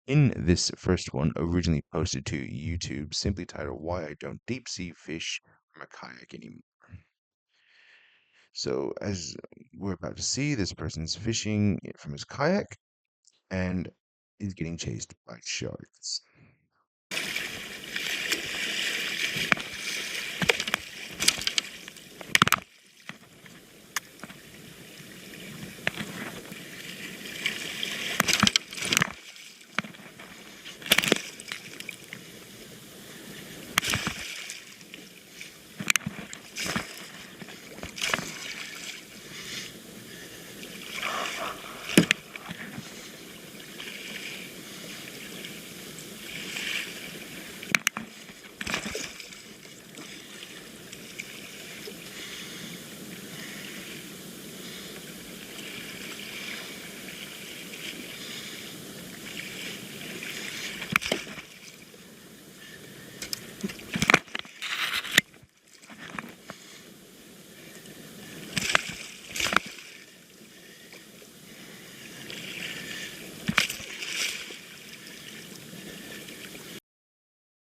In this first one, originally posted to YouTube, simply titled Why I Don't Deep Sea Fish from a Kayak Anymore. So, as we're about to see, this person's fishing from his kayak and is getting chased by sharks.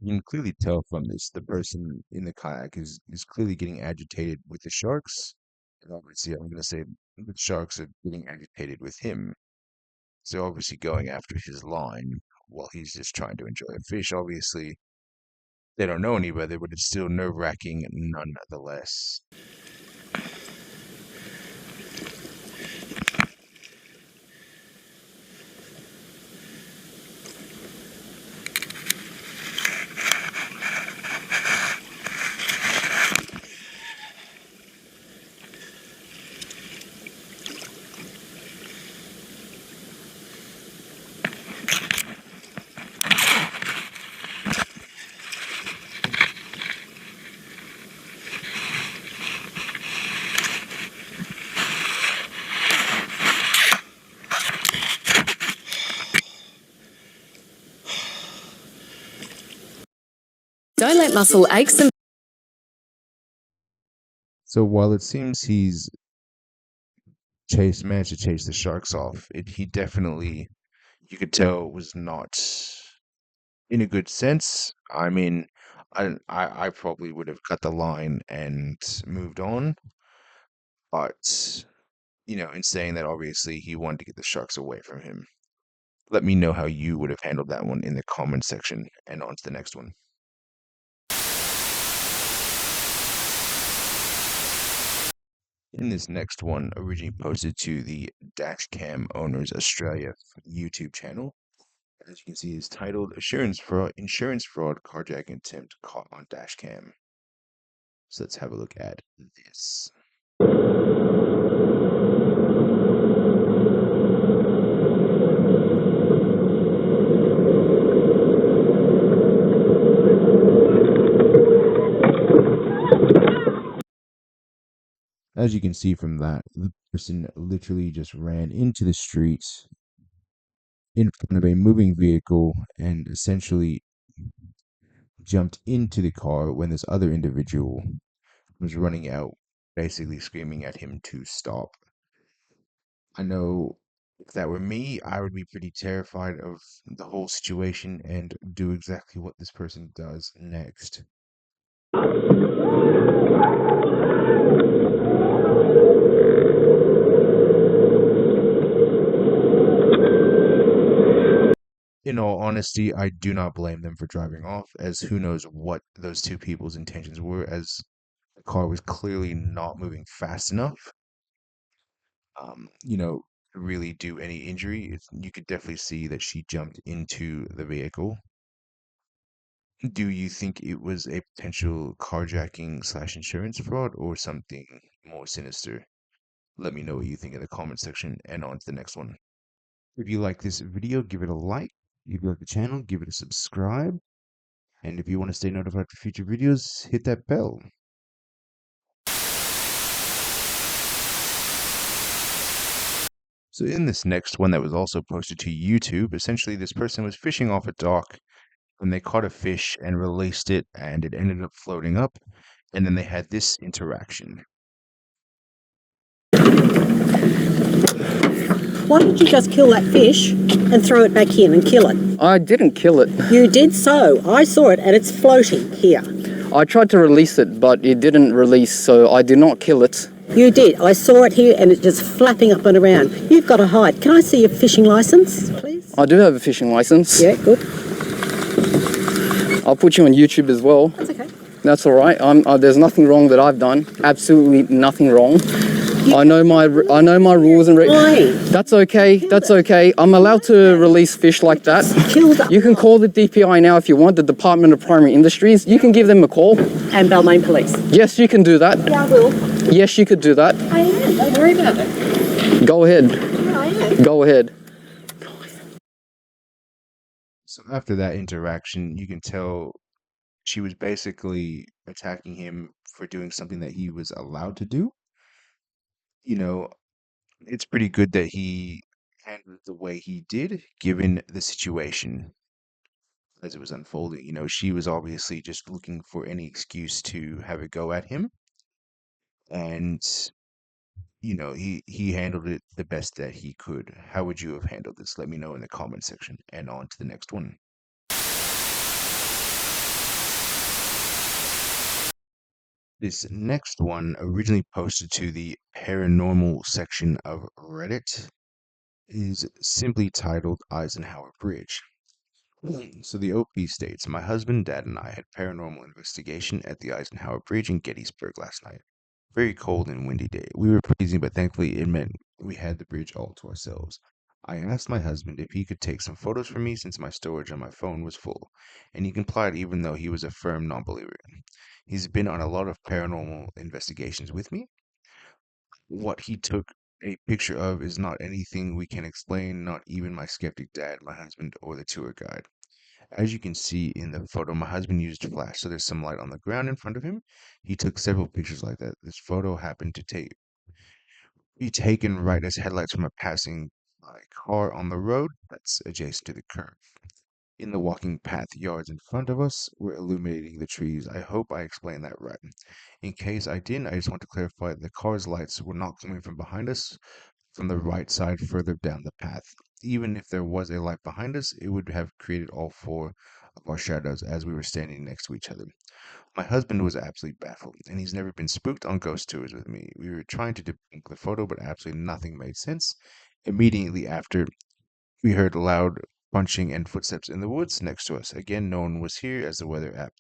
You can clearly tell from this the person in the kayak is clearly getting agitated with the sharks. And obviously, I'm going to say the sharks are getting agitated with him. So they're obviously going after his line while he's just trying to enjoy a fish. Obviously, they don't know any better, but it's still nerve-wracking nonetheless. Don't let muscle aches and So while it seems he's managed to chase the sharks off, he definitely, you could tell, was not in a good sense. I mean, I probably would have cut the line and moved on, but in saying that, obviously he wanted to get the sharks away from him. Let me know how you would have handled that one in the comment section, and on to the next one. In this next one, originally posted to the Dashcam Owners Australia YouTube channel, as you can see, is titled "Insurance Fraud Carjacking Attempt Caught on Dashcam." So let's have a look at this. As you can see from that, the person literally just ran into the street in front of a moving vehicle and essentially jumped into the car when this other individual was running out, basically screaming at him to stop. I know if that were me, I would be pretty terrified of the whole situation and do exactly what this person does next. In all honesty, I do not blame them for driving off, as who knows what those two people's intentions were, as the car was clearly not moving fast enough, to really do any injury. You could definitely see that she jumped into the vehicle. Do you think it was a potential carjacking / insurance fraud or something more sinister? Let me know what you think in the comment section, and on to the next one. If you like this video, give it a like. If you like the channel, give it a subscribe. And if you want to stay notified for future videos, hit that bell. So in this next one that was also posted to YouTube, essentially this person was fishing off a dock when they caught a fish and released it, and it ended up floating up, and then they had this interaction. Why don't you just kill that fish and throw it back in and kill it? I didn't kill it. You did so. I saw it and it's floating here. I tried to release it, but it didn't release, so I did not kill it. You did. I saw it here and it's just flapping up and around. You've got to hide. Can I see your fishing licence, please? I do have a fishing license. Yeah, good. I'll put you on YouTube as well. That's okay. That's all right. There's nothing wrong that I've done. Absolutely nothing wrong. I know my rules and That's okay. That's okay. I'm allowed to release fish like that. You can call the DPI now if you want, the Department of Primary Industries. You can give them a call. And Balmain Police. Yes, you can do that. Yeah, I will. Yes, you could do that. I am. Don't worry about it. Go ahead. Yeah, I am. Go ahead. So after that interaction, you can tell she was basically attacking him for doing something that he was allowed to do. You know, it's pretty good that he handled it the way he did, given the situation as it was unfolding. She was obviously just looking for any excuse to have a go at him. And, he handled it the best that he could. How would you have handled this? Let me know in the comment section. And on to the next one. This next one, originally posted to the paranormal section of Reddit, is simply titled Eisenhower Bridge. So the OP states, my husband, dad, and I had paranormal investigation at the Eisenhower Bridge in Gettysburg last night. Very cold and windy day. We were freezing, but thankfully it meant we had the bridge all to ourselves. I asked my husband if he could take some photos for me since my storage on my phone was full, and he complied even though he was a firm non-believer. He's been on a lot of paranormal investigations with me. What he took a picture of is not anything we can explain, not even my skeptic dad, my husband, or the tour guide. As you can see in the photo, my husband used flash, so there's some light on the ground in front of him. He took several pictures like that. This photo happened to be taken right as headlights from a passing by car on the road that's adjacent to the curve. In the walking path yards in front of us, we're illuminating the trees. I hope I explained that right. In case I didn't, I just want to clarify the car's lights were not coming from behind us, from the right side further down the path. Even if there was a light behind us, it would have created all four of our shadows as we were standing next to each other. My husband was absolutely baffled, and he's never been spooked on ghost tours with me. We were trying to debunk the photo, but absolutely nothing made sense. Immediately after, we heard loud punching and footsteps in the woods next to us. Again, no one was here as the weather app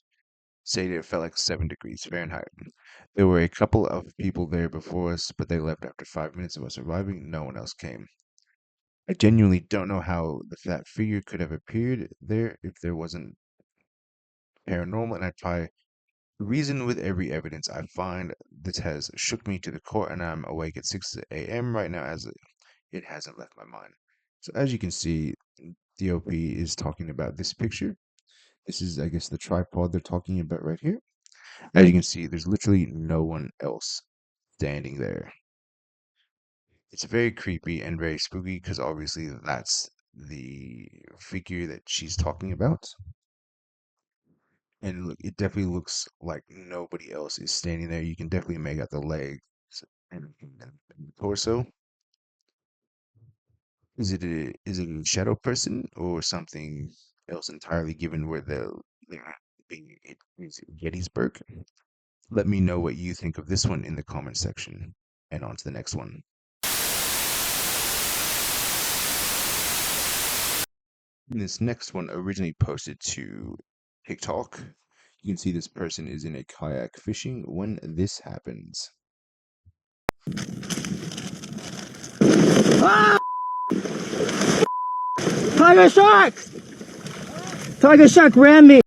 stated it felt like 7 degrees Fahrenheit. There were a couple of people there before us, but they left after 5 minutes of us arriving. No one else came. I genuinely don't know how that figure could have appeared there if there wasn't paranormal, and I try to reason with every evidence I find. This has shook me to the core, and I'm awake at 6 a.m. right now as it hasn't left my mind. So as you can see, the OP is talking about this picture. This is, I guess, the tripod they're talking about right here. As you can see, there's literally no one else standing there. It's very creepy and very spooky because obviously that's the figure that she's talking about. And look, it definitely looks like nobody else is standing there. You can definitely make out the legs and the torso. Is it a shadow person or something else entirely? Given where they're being is Gettysburg. Let me know what you think of this one in the comment section. And on to the next one. This next one originally posted to TikTok. You can see this person is in a kayak fishing when this happens. Ah! Tiger shark! Tiger shark ran me!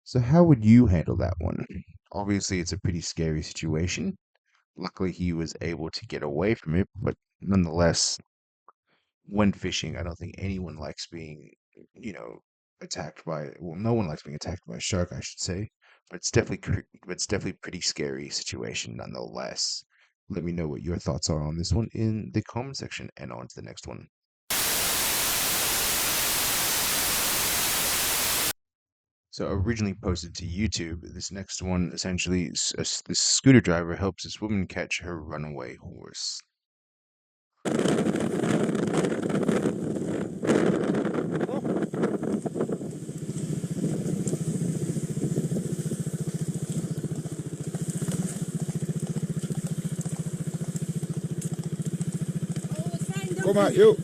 So how would you handle that one? Obviously, it's a pretty scary situation. Luckily, he was able to get away from it, but nonetheless, when fishing, I don't think anyone likes being, attacked by, well, no one likes being attacked by a shark, I should say, but it's definitely pretty scary situation nonetheless. Let me know what your thoughts are on this one in the comment section, and on to the next one. So originally posted to YouTube, this next one essentially, this scooter driver helps this woman catch her runaway horse. Kom maar, joh.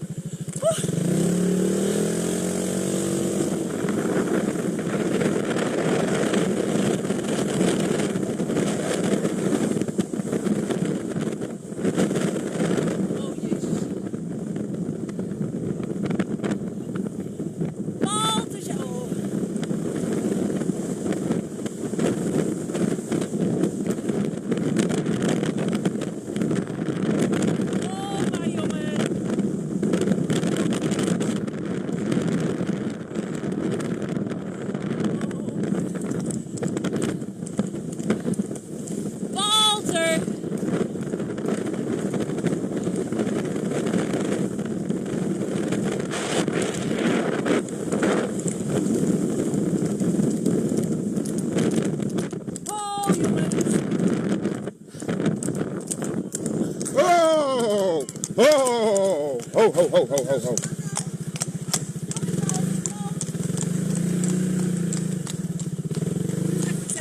Oh! Oh! Ho, ho, ho, ho, ho, ho.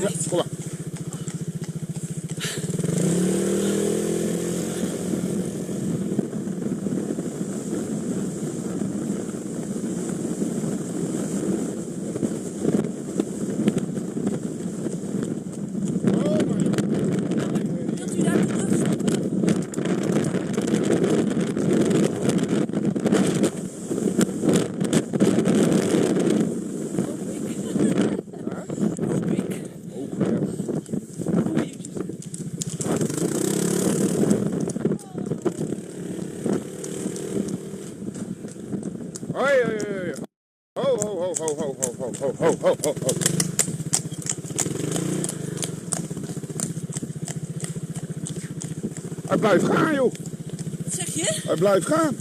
Ja, kom maar. Hoi, hoi, hoi. Ho, ho, ho, ho, ho, ho, ho, ho, ho, ho, ho, ho. Hij blijft gaan, joh. Wat zeg je? Hij blijft gaan.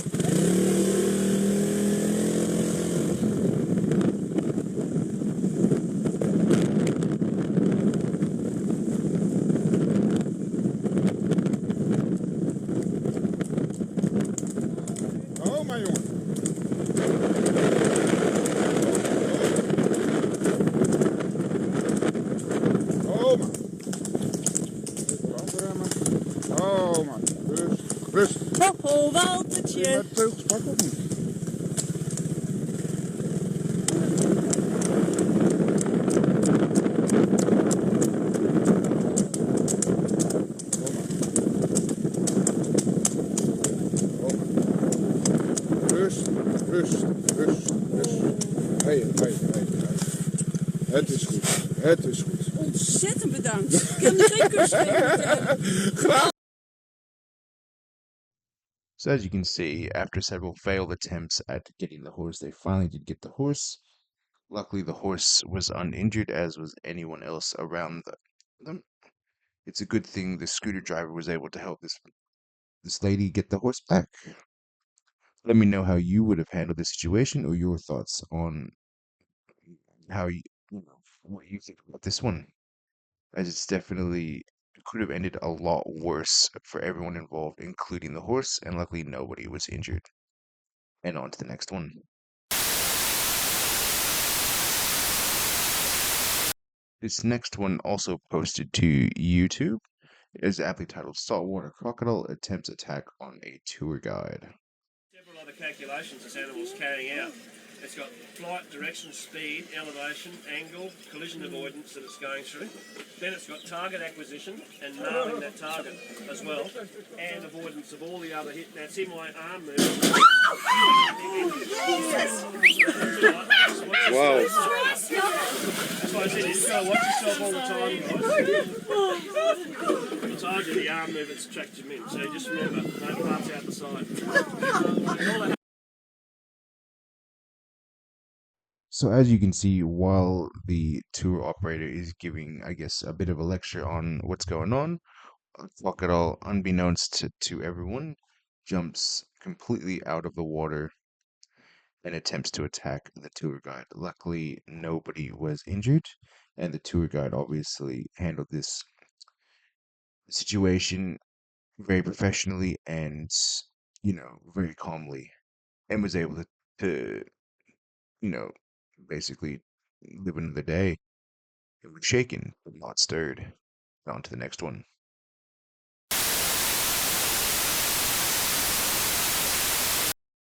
Oh, mijn jongen. Oh, man. Even afremmen. Oh, man. Rust. Ho, Waltertje. Met teugels pakken of niet? Rust. Hey. Het is goed. Ontzettend bedankt. Ik heb me geen kus gegeven. Graag. So as you can see, after several failed attempts at getting the horse, they finally did get the horse. Luckily, the horse was uninjured, as was anyone else around them. It's a good thing the scooter driver was able to help this lady get the horse back. Let me know how you would have handled this situation or your thoughts on how what you think about this one. As it's definitely could have ended a lot worse for everyone involved, including the horse, and luckily nobody was injured. And on to the next one. This next one also posted to YouTube. It is aptly titled Saltwater Crocodile Attempts Attack on a Tour Guide. Several other calculations this animal's carrying out. It's got flight, direction, speed, elevation, angle, collision avoidance that it's going through. Then it's got target acquisition and nailing that target as well, and avoidance of all the other hit. Now see my arm movement. Wow. That's why I said you just gotta watch yourself all the time, guys. I told you the arm movements attract you in, so just remember, don't pass out the side. And all that. So as you can see, while the tour operator is giving, I guess, a bit of a lecture on what's going on, Crocodile, unbeknownst to everyone, jumps completely out of the water and attempts to attack the tour guide. Luckily, nobody was injured, and the tour guide obviously handled this situation very professionally and, very calmly, and was able to you know, basically live another day. It was shaken, but not stirred. On to the next one.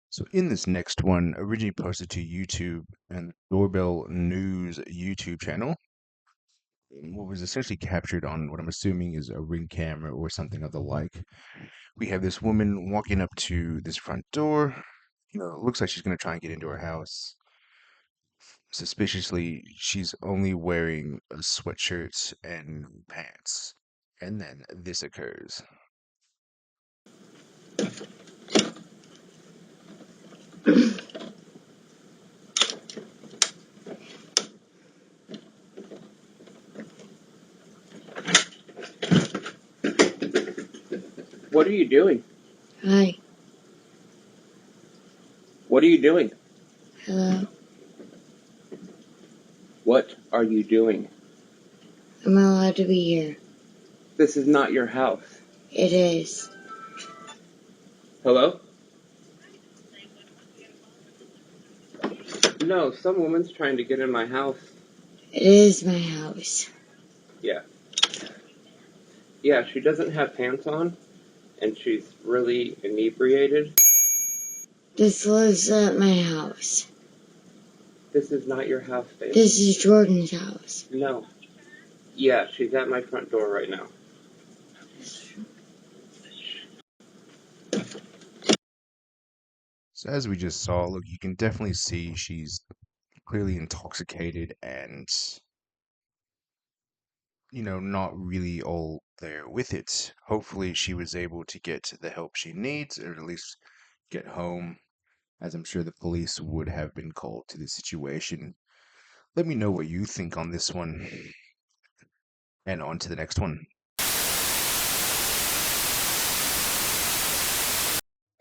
So in this next one, originally posted to YouTube and Doorbell News YouTube channel, what was essentially captured on what I'm assuming is a Ring camera or something of the like. We have this woman walking up to this front door. It looks like she's going to try and get into her house. Suspiciously, she's only wearing a sweatshirt and pants. And then this occurs. What are you doing? Hi. What are you doing? Hello. What are you doing? I'm not allowed to be here. This is not your house. It is. Hello? No, some woman's trying to get in my house. It is my house. Yeah. Yeah, she doesn't have pants on, and she's really inebriated. This lives at my house. This is not your house, baby. This is Jordan's house. No. Yeah, she's at my front door right now. So as we just saw, look, you can definitely see she's clearly intoxicated and, not really all there with it. Hopefully she was able to get the help she needs, or at least get home, as I'm sure the police would have been called to the situation. Let me know what you think on this one. And on to the next one.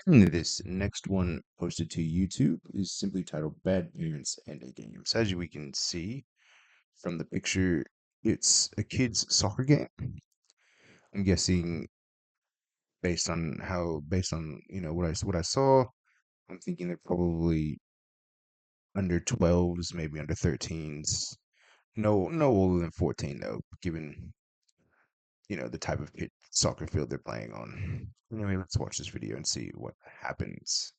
And this next one posted to YouTube is simply titled Bad Parents and a Game. So as we can see from the picture, it's a kid's soccer game. I'm guessing based on what I saw, I'm thinking they're probably under 12s, maybe under 13s. No older than 14 though, given the type of soccer field they're playing on. Anyway, let's watch this video and see what happens.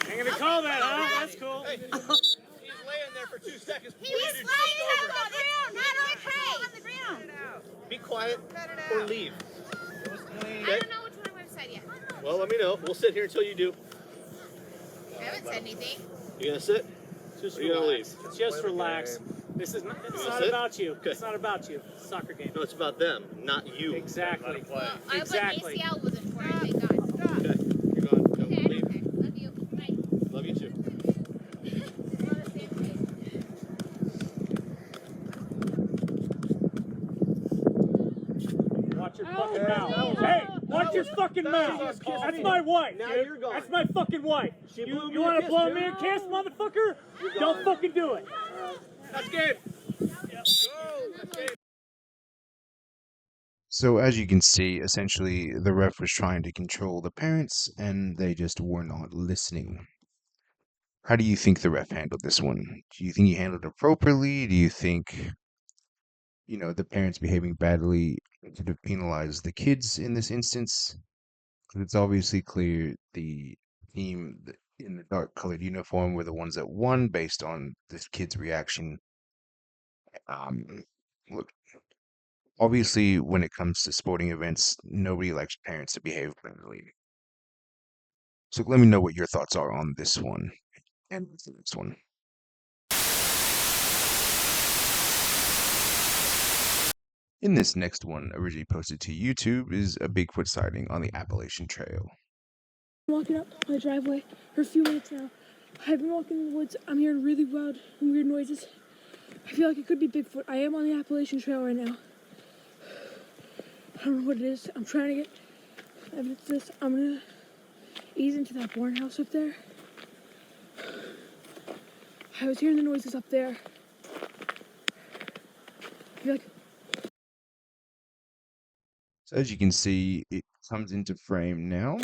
I'm gonna call that, huh? That's cool. Hey, he's laying there for 2 seconds. He was laying on the ground, not okay. On the ground. Be quiet or leave. I don't know which one I've said yet. Well, let me know. We'll sit here until you do. I haven't said anything. You gonna sit? Just Or you gonna leave? relax. Just relax. This is not, it's not sit? about you. Okay. It's not about you. It's a soccer game. No, it's about them, not you. Exactly. Well, Exactly. ACL was important, thank God. Okay, you're gone. Go, Okay, leave. okay. Love you. Bye. Love you too. Watch your fucking mouth. Hey, watch your fucking mouth. That's my wife. Now dude. you're gone. That's my fucking wife. blew me You a want to kiss, blow dude. me a kiss, motherfucker? You're Don't gone. fucking do it. That's game. Go. That's game. So as you can see, essentially the ref was trying to control the parents and they just were not listening. How do you think the ref handled this one? Do you think he handled it appropriately? Do you think, the parents behaving badly could have penalized the kids in this instance? 'Cause it's obviously clear the team in the dark colored uniform were the ones that won based on this kid's reaction. Look, obviously, when it comes to sporting events, nobody likes parents to behave badly. So let me know what your thoughts are on this one and the next one. In this next one, originally posted to YouTube, is a Bigfoot sighting on the Appalachian Trail. Walking up my driveway for a few minutes now. I've been walking in the woods. I'm hearing really loud and weird noises. I feel like it could be Bigfoot. I am on the Appalachian Trail right now. I don't know what it is. I'm trying to get evidence of this. I'm gonna ease into that barn house up there. I was hearing the noises up there. Like, So as you can see, it comes into frame now.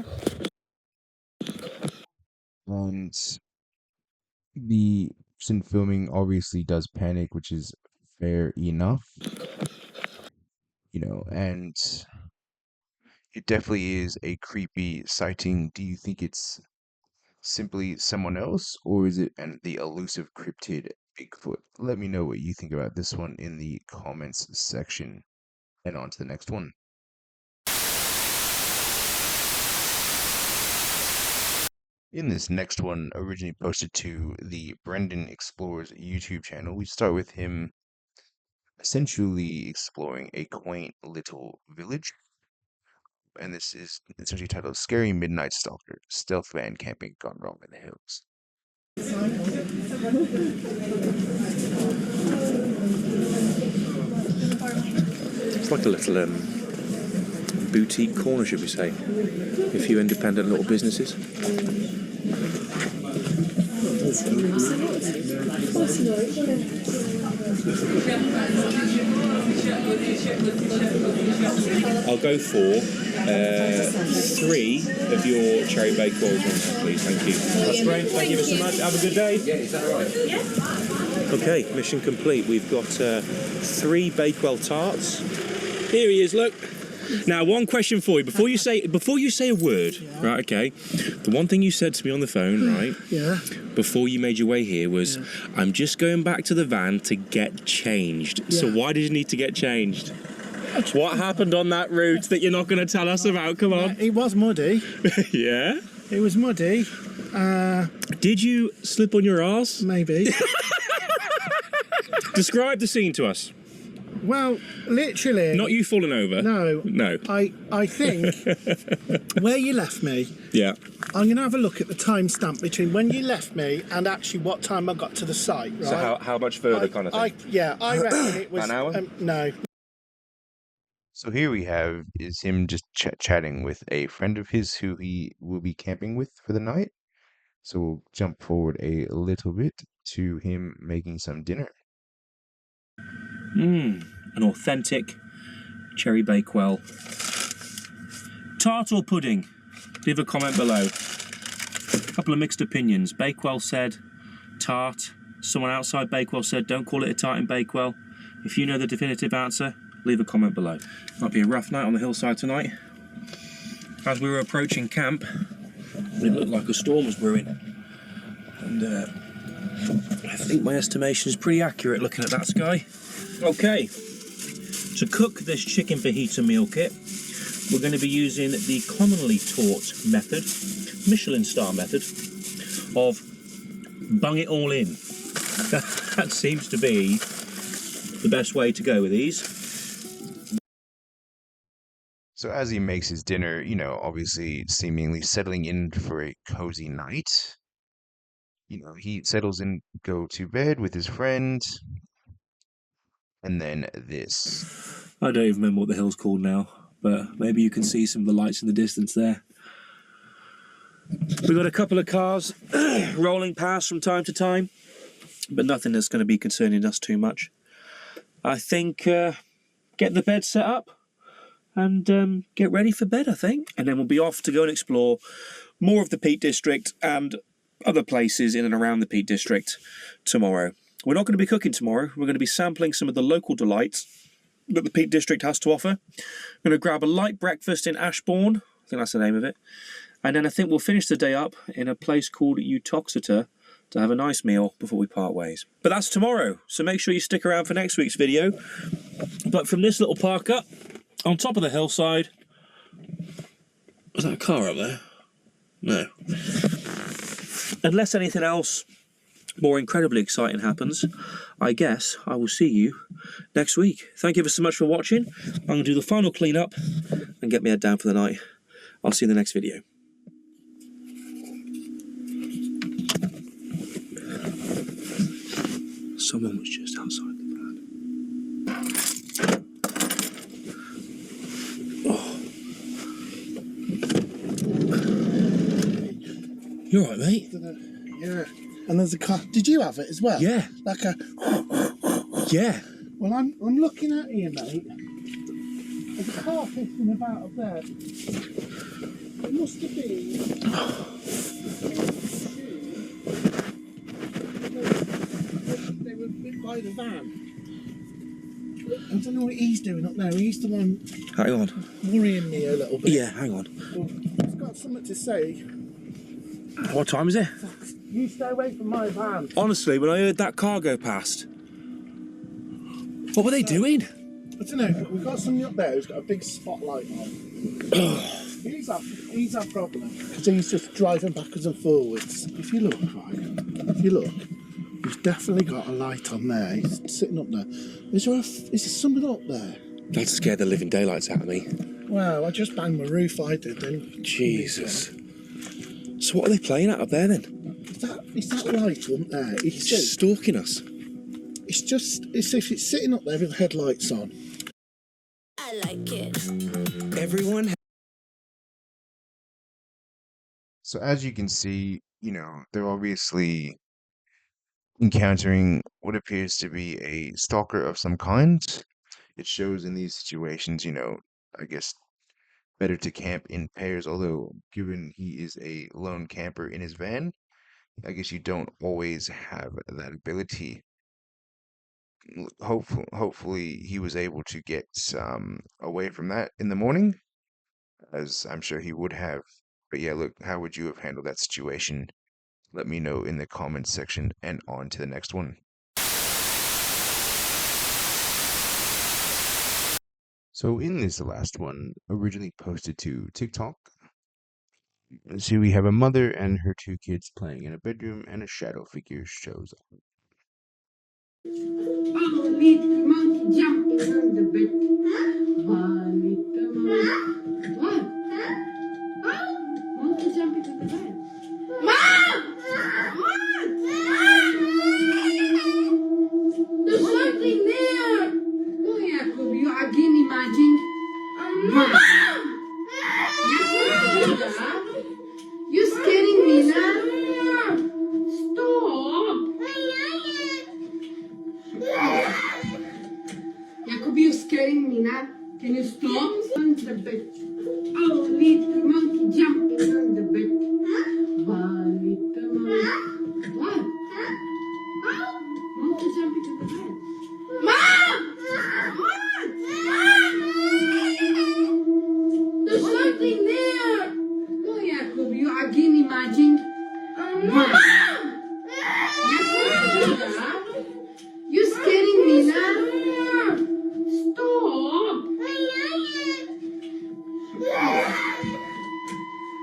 And the person filming obviously does panic, which is fair enough. And it definitely is a creepy sighting. Do you think it's simply someone else, or is it the elusive cryptid Bigfoot? Let me know what you think about this one in the comments section. And on to the next one. In this next one, originally posted to the Brendan Explores YouTube channel, we start with him essentially exploring a quaint little village. And this is essentially titled Scary Midnight Stalker, Stealth Van Camping Gone Wrong in the Hills. It's like a little boutique corner, should we say? A few independent little businesses. I'll go for 3 of your cherry bakewells on there, please. Thank you. That's great. Thank you so much. Have a good day. Yeah, is that all right? Yeah. Okay, mission complete. We've got 3 bakewell tarts. Here he is. Look. Now, one question for you before you say a word, right? Okay. The one thing you said to me on the phone, right? Yeah. Before you made your way here was, I'm just going back to the van to get changed. Yeah. So why did you need to get changed? What happened on that route that you're not going to tell us about? Come on. It was muddy. Yeah? It was muddy. Did you slip on your arse? Maybe. Describe the scene to us. Well, literally. Not you falling over. No. I think where you left me. Yeah. I'm going to have a look at the timestamp between when you left me and actually what time I got to the site, right? So how much further kind of thing? I reckon it was... An hour? No. So here we have is him just chatting with a friend of his who he will be camping with for the night. So we'll jump forward a little bit to him making some dinner. An authentic cherry bakewell. Tart or pudding? Leave a comment below. A couple of mixed opinions. Bakewell said tart. Someone outside Bakewell said don't call it a tart in Bakewell. If you know the definitive answer, leave a comment below. Might be a rough night on the hillside tonight. As we were approaching camp, it looked like a storm was brewing. And I think my estimation is pretty accurate looking at that sky. Okay, to cook this chicken fajita meal kit, we're going to be using the commonly taught method, Michelin star method, of bung it all in. That seems to be the best way to go with these. So as he makes his dinner, obviously seemingly settling in for a cozy night, he settles in, go to bed with his friend. And then this. I don't even remember what the hill's called now, but maybe you can see some of the lights in the distance there. We've got a couple of cars rolling past from time to time, but nothing that's going to be concerning us too much. I think get the bed set up and get ready for bed, I think. And then we'll be off to go and explore more of the Peak District and other places in and around the Peak District tomorrow. We're not going to be cooking tomorrow. We're going to be sampling some of the local delights that the Peak District has to offer. We're going to grab a light breakfast in Ashbourne. I think that's the name of it. And then I think we'll finish the day up in a place called Utoxeter to have a nice meal before we part ways. But that's tomorrow, so make sure you stick around for next week's video. But from this little park up, on top of the hillside... Was that a car up there? No. Unless anything else more incredibly exciting happens, I guess I will see you next week. Thank you ever so much for watching. I'm going to do the final clean up and get my head down for the night. I'll see you in the next video. Someone was just outside the van. You alright, mate? Yeah. And there's a car. Did you have it as well? Yeah. Like a. Yeah. Well, I'm looking at you, mate. There's a car pissing about up there. It must have been. They were by the van. I don't know what he's doing up there. He's the one. Hang on. Worrying me a little bit. Yeah, hang on. Well, he's got something to say. What time is it? You stay away from my van. Honestly, when I heard that car go past, what were they doing? I don't know. We've got somebody up there who's got a big spotlight on. He's our problem because he's just driving backwards and forwards. If you look, he's definitely got a light on there. He's sitting up there. Is there somebody up there? That scared the living daylights out of me. Well, I just banged my roof. I did then. Jesus. So what are they playing at up there then? Is that light up there? It's just stalking us. It's if it's sitting up there with the headlights on. I like it. Everyone. So as you can see, they're obviously encountering what appears to be a stalker of some kind. It shows in these situations, I guess better to camp in pairs, although given he is a lone camper in his van, I guess you don't always have that ability. Hopefully he was able to get away from that in the morning, as I'm sure he would have. But yeah, look, how would you have handled that situation? Let me know in the comments section, and on to the next one. So in this last one, originally posted to TikTok, see we have a mother and her two kids playing in a bedroom, and a shadow figure shows up. Oh, little monkey jumping on the bed. Oh, little monkey. What? Oh, monkey jumping on the bed. Mom! What? There's something there. Oh, Jacob, you again imagined. Mom! Jacob, you're scaring me now. Stop. Jacob, you're scaring me now. Can you stop? On the bed. Oh, little monkey jumping on the bed. Oh, little monkey. What? Oh, monkey jumping on the bed. Mom! What? There's something there. Oh, Jacob, you again imagined. Mom! Jacob, you're scaring me now. Stop.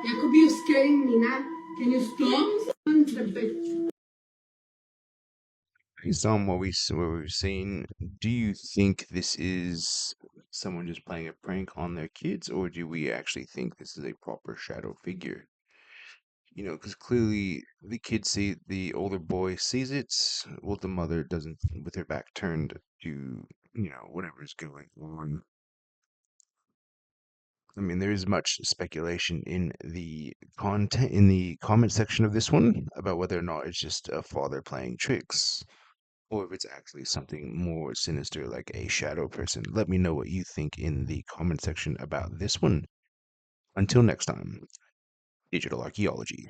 Jacob, you're scaring me now. Can you stop? On the bed. Based on what we've seen, do you think this is someone just playing a prank on their kids, or do we actually think this is a proper shadow figure? Because clearly the kids see, the older boy sees it, while the mother doesn't, with her back turned to, whatever's going on. I mean, there is much speculation in the comment section of this one about whether or not it's just a father playing tricks, or if it's actually something more sinister like a shadow person. Let me know what you think in the comment section about this one. Until next time, digital archaeology.